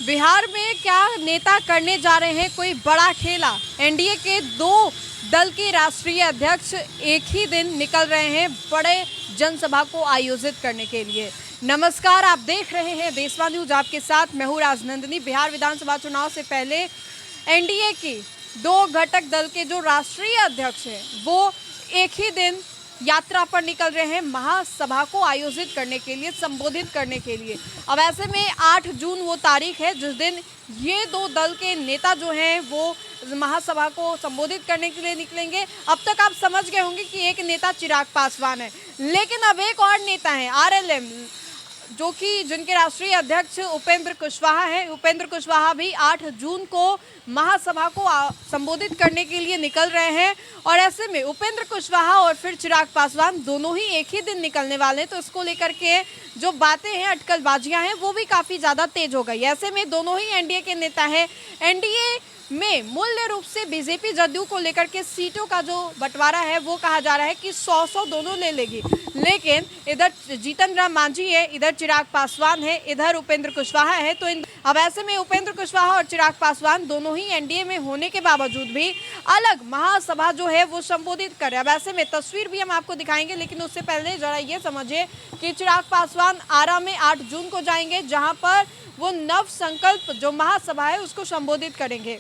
बिहार में क्या नेता करने जा रहे हैं कोई बड़ा खेला। एनडीए के दो दल के राष्ट्रीय अध्यक्ष एक ही दिन निकल रहे हैं बड़े जनसभा को आयोजित करने के लिए। नमस्कार, आप देख रहे हैं देशवा न्यूज, आपके साथ मैं हूं राजनंदिनी। बिहार विधानसभा चुनाव से पहले एनडीए की दो घटक दल के जो राष्ट्रीय अध्यक्ष हैं वो एक ही दिन यात्रा पर निकल रहे हैं महासभा को आयोजित करने के लिए, संबोधित करने के लिए। अब ऐसे में 8 जून वो तारीख है जिस दिन ये दो दल के नेता जो हैं वो महासभा को संबोधित करने के लिए निकलेंगे। अब तक आप समझ गए होंगे कि एक नेता चिराग पासवान है, लेकिन अब एक और नेता है आरएलएम, जो कि जिनके राष्ट्रीय अध्यक्ष उपेंद्र कुशवाहा हैं। उपेंद्र कुशवाहा भी 8 जून को महासभा को संबोधित करने के लिए निकल रहे हैं। और ऐसे में उपेंद्र कुशवाहा और फिर चिराग पासवान दोनों ही एक ही दिन निकलने वाले हैं, तो इसको लेकर के जो बातें हैं, अटकलबाजियां हैं, वो भी काफ़ी ज़्यादा तेज हो गई। ऐसे में दोनों ही एनडीए के नेता हैं। एनडीए में मूल्य रूप से बीजेपी जदयू को लेकर के सीटों का जो बंटवारा है वो कहा जा रहा है कि 100-100 दोनों ले लेगी, लेकिन इधर जीतन राम मांझी है, इधर चिराग पासवान है, इधर उपेंद्र कुशवाहा है। तो अब ऐसे में उपेंद्र कुशवाहा और चिराग पासवान दोनों ही एनडीए में होने के बावजूद भी अलग महासभा जो है वो संबोधित कर रहे हैं। अब ऐसे में तस्वीर भी हम आपको दिखाएंगे, लेकिन उससे पहले जरा ये समझिए कि चिराग पासवान आरा में 8 जून को जाएंगे, जहां पर वो नव संकल्प जो महासभा है उसको संबोधित करेंगे।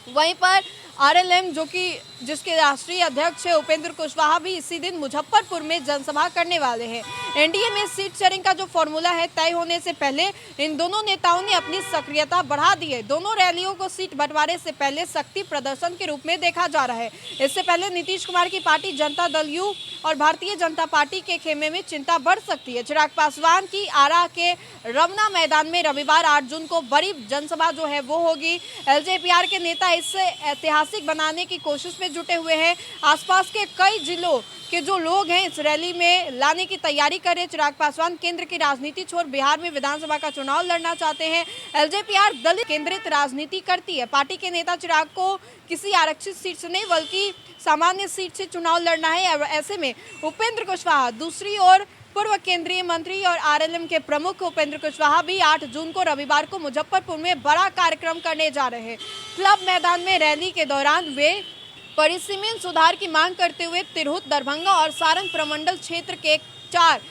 वहीं पर आरएलएम जो कि जिसके राष्ट्रीय अध्यक्ष है उपेंद्र कुशवाहा भी इसी दिन मुजफ्फरपुर में जनसभा करने वाले हैं। एनडीए में सीट शेयरिंग का जो फॉर्मूला है तय होने से पहले इन दोनों नेताओं ने अपनी सक्रियता बढ़ा दी है। दोनों रैलियों को सीट बंटवारे से पहले शक्ति प्रदर्शन के रूप में देखा जा रहा है। इससे पहले नीतीश कुमार की पार्टी जनता दल यू और भारतीय जनता पार्टी के खेमे में चिंता बढ़ सकती है। चिराग पासवान की आरा के रमना मैदान में रविवार 8 जून को बड़ी जनसभा जो है वो होगी। एलजेपीआर के नेता इससे ऐतिहासिक बनाने की कोशिश में जुटे हुए हैं। आसपास के कई जिलों के जो लोग हैं इस रैली में लाने की तैयारी कर रहे हैं। चिराग पासवान केंद्र की राजनीति छोड़ बिहार में विधानसभा का चुनाव लड़ना चाहते हैं। एलजेपीआर दलित केंद्रित राजनीति करती है। पार्टी के नेता चिराग को किसी आरक्षित सीट से नहीं बल्कि सामान्य सीट से चुनाव लड़ना है। ऐसे में उपेंद्र कुशवाहा दूसरी ओर पूर्व केंद्रीय मंत्री और आरएलएम के प्रमुख उपेंद्र कुशवाहा भी 8 जून को रविवार को मुजफ्फरपुर में बड़ा कार्यक्रम करने जा रहे हैं। क्लब मैदान में रैली के दौरान वे परिसीमन सुधार की मांग करते हुए तिरहुत, दरभंगा और सारण प्रमंडल क्षेत्र के 4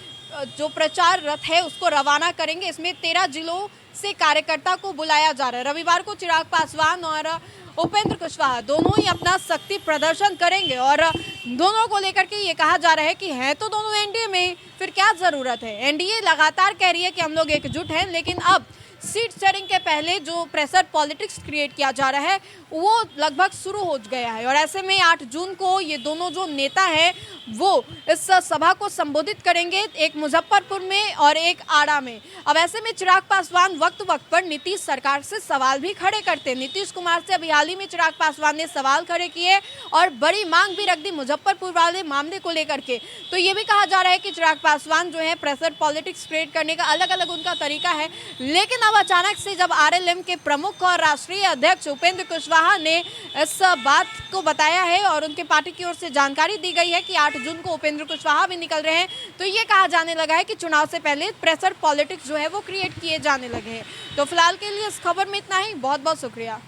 जो प्रचार रथ है उसको रवाना करेंगे। इसमें 13 जिलों से कार्यकर्ता को बुलाया जा रहा है। रविवार को चिराग पासवान और उपेंद्र कुशवाहा दोनों ही अपना शक्ति प्रदर्शन करेंगे और दोनों को लेकर के ये कहा जा रहा है कि हैं तो दोनों एनडीए में, फिर क्या जरूरत है। एनडीए लगातार कह रही है कि हम लोग एकजुट हैं, लेकिन अब सीट शेयरिंग के पहले जो प्रेशर पॉलिटिक्स क्रिएट किया जा रहा है वो लगभग शुरू हो गया है। और ऐसे में 8 जून को ये दोनों जो नेता हैं वो इस सभा को संबोधित करेंगे, एक मुजफ्फरपुर में और एक आरा में। अब ऐसे में चिराग पासवान वक्त वक्त पर नीतीश सरकार से सवाल भी खड़े करते हैं। नीतीश कुमार से अभी हाल ही में चिराग पासवान ने सवाल खड़े किए और बड़ी मांग भी रख दी मुजफ्फरपुर वाले मामले को लेकर के। तो ये भी कहा जा रहा है कि चिराग पासवान जो है प्रेशर पॉलिटिक्स क्रिएट करने का अलग अलग उनका तरीका है। लेकिन अब अचानक से जब आरएलएम के प्रमुख और राष्ट्रीय अध्यक्ष उपेंद्र कुशवाहा ने इस बात को बताया है और उनके पार्टी की ओर से जानकारी दी गई है कि 8 जून को उपेंद्र कुशवाहा भी निकल रहे हैं, तो ये कहा जाने लगा है कि चुनाव से पहले प्रेशर पॉलिटिक्स जो है वो क्रिएट किए जाने लगे हैं। तो फिलहाल के लिए इस खबर में इतना ही। बहुत बहुत शुक्रिया।